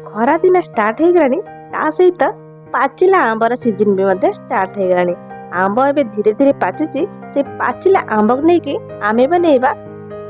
खरा दिन स्टार्ट हो गलानी ता सहित पाचिला आंबर सीजन भी मध्य स्टार्ट हो गलानी। आंब एबे धीरे धीरे पाचुची से पाचिला आंब को लेके आमे बनेबा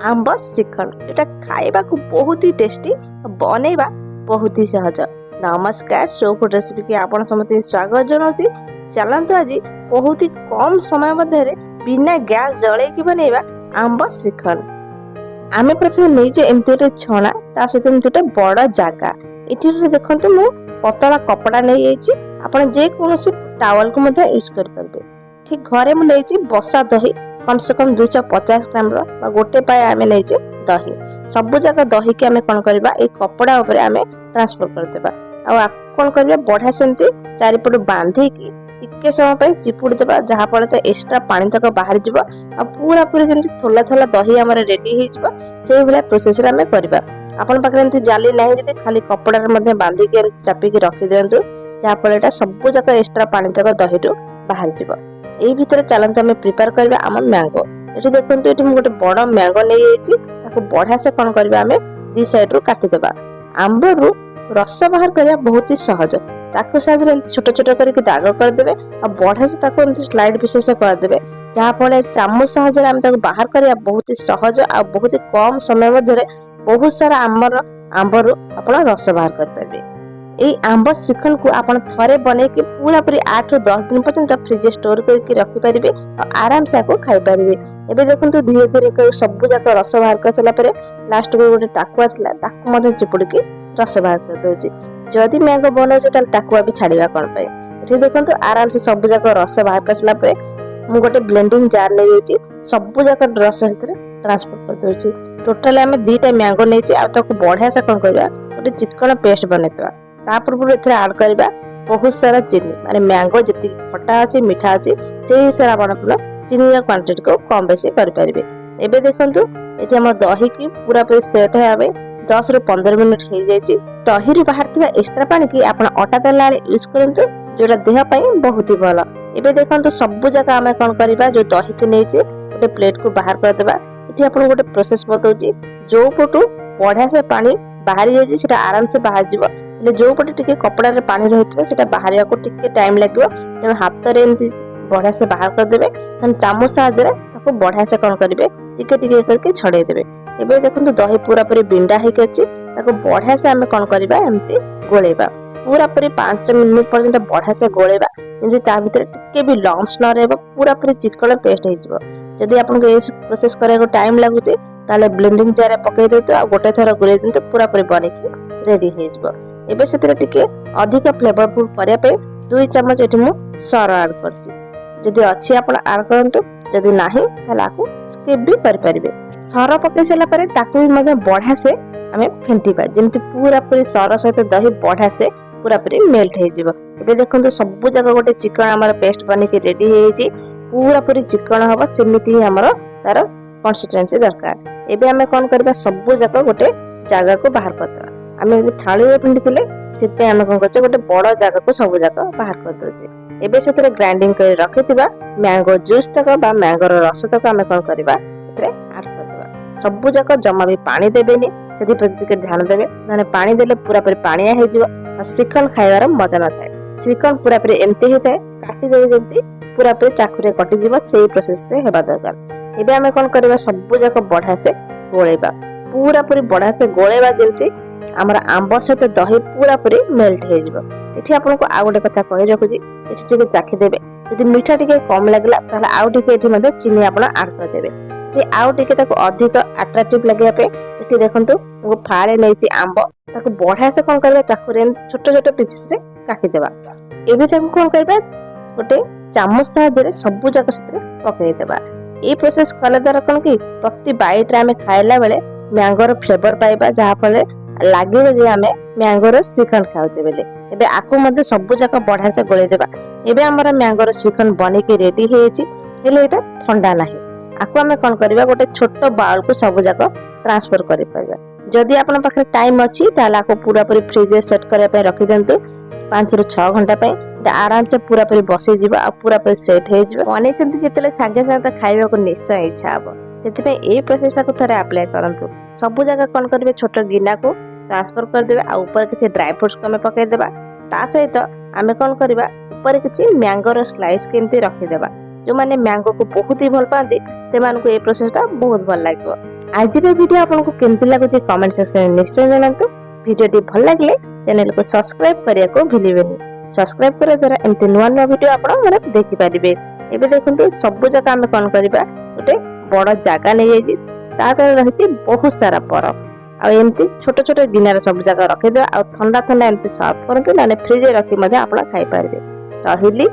आंब श्रीखंड जोटा खाइबा को बहुत ही टेस्टी बनेबा बहुत ही सहज। नमस्कार शो फूड रेसिपी की आपण समस्त स्वागत जनाऊँगी। चलतु आज बहुत ही कम समय मध्य बिना गैस जले की बनेबा आंब श्रीखंड। आमे प्रथम नहीं एमती गोटे छणा ता सहित एमती गोटे बड़ जगह ये देखते मु पतला कपड़ा नहीं जाइए आपन जे कोनोसी टावल को मध्य यूज कर परिबे। ठीक घरे मु नहीं बसा दही कम से कम 250 ग्राम रो गोटे पाए आमे नहीं दही सब जगह दही के आमे कोन करबा ए कपड़ा ऊपर आमे ट्रांसफर कर देबा आ कोन करबा बढ़िया सेंती चारिपट बांधी की टिके समय पे चिपुड़ी देबा जहा फल तो एक्स्ट्रा पानी तक बाहर जीवा आ पूरा पूरी जेमती थोला थोला दही हमर रेडी हे जीवा से भले प्रोसेस रे आमे करबा। आपन पाखरे एंती जाली नाही जति खाली कपड़ा रे मध्ये बांधी के चापी के रखि देंतु जहा फल एटा सब जगह एक्स्ट्रा पानी तक दही रो बाहर जीवा। एई भितर चलंतु आमे प्रिपेयर करबा आम मैंगो। एठी देखंतु एठी गोटे बड़ मैंगो नै आइछि ताको बढ़िया से कोन करबा आमे दी साइड रो काटि देबा। आंबो रो रस बाहर करबा बहुत ही सहज। ताको साजरे छोट छोट करके दाग कर देबे आ बढ़िया से ताको एंती स्लाइड पीसेस कर देबे जहा फल चामच साहाय्य आमे ताको बाहर करबा बहुत ही सहज आ बहुत ही कम समय मध्ये बहुत सारा आंबर आपण रस बाहर कर पाबे। एई आंब श्रीखंड को आपण थरे बने के पूरा पूरी 8 ରୁ 10 दिन पर्यंत फ्रिज स्टोर करके रखि परिबे और आराम से आको खाइ परिबे। एबे देखंतु धीरे धीरे सब जाक रस बाहर कर सला परे लास्ट को गोटे टाकुआ थिला ताको मधे चिपुडी के रस बाहर कर दोछि। जदि मैंगो बनौछ त टाकुआ भी छाड़ीबा कोन पे। एठी देखंतु आराम से सब जाक रस बाहर कर सला परे मु गोटे ब्लेंडिंग जार नै जाइछि सब जाक रस सेतरे ट्रांसफर कर दोछि। टोटल आमे दीटा मैंगो नेछि आ ताको बढ़िया से कोन करबा गोटे चिकन पेस्ट बनेतबा। ता पूर्व एथरे ऐड करबा बहुत सारा चीनी माने मैंगो जति खट्टा अछि मीठा अछि सेही हिसाब आपण चीनी रा क्वांटिटी को कम बेसी कर परिबे। एबे देखंतु एठी हम दही की पूरा पूरी सेट हेबे 10 ରୁ 15 मिनिट हे जाइछि। दही रे बाहरथिबा एक्स्ट्रा पानी की आपण अटा तला यूज करंतु जोटा देह पई बहुत ही भलो। एबे देखंतु सब जगह आमे कोन करबा जो दही के नेछि गोटे प्लेट को बाहर कर देबा। एठी आपण गोटे प्रोसेस बताउछि जो पटु बढ़िया से पानी बाहरी जाइछि सेटा आराम से बाहर जीव ले जो पटे टिके कपड़ा रे पानी रहितबे सेटा बाहरिया को टिके टाइम लागबो तेन हाथ रे एंती बढ़िया से बाहर कर देबे तन चामच साहाय्य रे ताको बढ़िया से कोन करिवे टिके टिके करके छडे देबे। एबे देखंतु दही पूरा पूरी बिंडा हे के अछि ताको बढ़िया से हमें कोन करबा एंती गोळेबा पूरा पूरी 5 मिनिट पर्यंत बढ़िया से गोळेबा जेंति ता भीतर टिके भी लम्स न रहबो पूरा पूरी चिकन पेस्ट हे जिवो। जदि आपन को ए प्रोसेस करे को टाइम लागुचे ताले ब्लेंडिंग जार पकई देतो आ गोटे थरा गुले देतो पूरा पूरी बने की रेडी हे जिवो। एबे सेतरे टिके अधिक फ्लेवरफुल करिया पे 2 चम्मच एठी मु सर ऐड करछि। जदि अछि आपण ऐड करंतु जदि नाही ताला को स्किप भी कर परिबे। सर पकई सला परे ताकू भी मधे बढ़िया से हमें फेंटीबा जेमति पूरा पूरी सर सहित दही बढ़िया से पूरा पूरी मेल्ट हे जिवो। एबे देखंतु सब जगह गोटे चिकन हमर पेस्ट बने के रेडी हे छि पूरा पूरी चिकन हबो सेमिति ही हमर तार कंसिस्टेंसी दरकार। एबे हमें कोन करबा सब जगह गोटे जगह को बाहर करतबा। हमें थाली रे फेंटी थिले सेते हमें कोन करछ गोटे बड़ जगह को सब जगह बाहर कर दोछे। एबे सेतरे ग्राइंडिंग कर रखिथिबा मैंगो जूस तक बा मैंगो रस तक हमें कोन करबा एतरे ऐड कर देबा। सब जगह जमा भी पानी देबेनी सेति प्रति के ध्यान देबे माने पानी देले पूरा पूरी पानिया हे जिवो आ श्रीखंड खाइबार मजा न थाए। श्रीखंड पूरा पूरी एमते हेताए काटी देबे जेमति पूरा पूरी चाकुरे कटि जिवो सेही प्रोसेस रे हेबा दरकार। एबे हमें कोन करबा सब जगह बढ़िया से गोळेबा पूरा पूरी बढ़िया से गोळेबा जेमति हमर आंब सहित दही पूरा पूरी मेल्ट हे जिवो। एठी आपन को आ गोटे कथा कहि रखुजी एठी टिके चाखि देबे जदि मीठा टिके कम लागला ताले आउ टिके एठी मध्ये चीनी आपन ऐड कर देबे। एठी आउ टिके ताको अधिक अट्रैक्टिव लागिया पे एठी देखंतु वो फाळे नैछि आंब ताको बढ़िया से कोन करबा चाकुरे छोट छोट पीसेस रे काटि देबा। एबे ताको कोन करबा गोटे चामच साहाय्य रे सब जक सतरे पकई देबा। ए प्रोसेस कले द्वारा कोन की प्रति बाइट रे हमें खाइला बेले मैंगो रो फ्लेवर पाइबा जहा फले लागिबे जे हमें मैंगो रो श्रीखंड खाउचे बेले। एबे आको मध्ये सब जक बढ़िया से गोळे देबा। एबे हमर मैंगो रो श्रीखंड बने के रेडी हेछि हेले एटा ठंडा नाही। आको हमें कोन करबा गोटे छोट बाउल को सब जक ट्रांसफर करि पाइबा। जदि आपन पाखे टाइम अछि ताला आको पूरा पूरी फ्रिज रे सेट करे पे रखि देंतु 5 ରୁ 6 घंटा पे आराम से पूरा पूरी बसी जीवा आ पूरा पूरी सेट हे जीवा। अने सेंति जेतले सागे सागे खाइबा को निश्चय इच्छा हबो सेति पे ए प्रोसेस को थरे अप्लाई करंतु। सब जगह कोन करबे छोट गिना को ट्रांसफर करदेबे आ ऊपर किसी ड्राई फ्रूट्स को आम पकईदेवा ता सहित आम कौन करवा ऊपर किसी मैंगोर स्लाइस केमती रखीदेवा जो मैंने मैंगो को बहुत ही भल पाती से ये प्रोसेसटा बहुत भल लगे। आज वीडियो आपको केमती लगुच कमेंट सेक्शन में निश्चय जनातु। वीडियो भल लगे चैनल को सब्सक्राइब करने को भूलें। सब्सक्राइब करने द्वारा एमती नुआ नुआ वीडियो आप देखिपारे। एबे देखो सब जगह आम कौन करवा गोटे बड़ जगह नहीं जाइए रही बहुत सारा बरफ आमती छोट छोट गिनार सब जगह रखीदे आ ठंडा ठंडा एमती सर्व करते ना फ्रिज रखी आप खाई पारे। रही।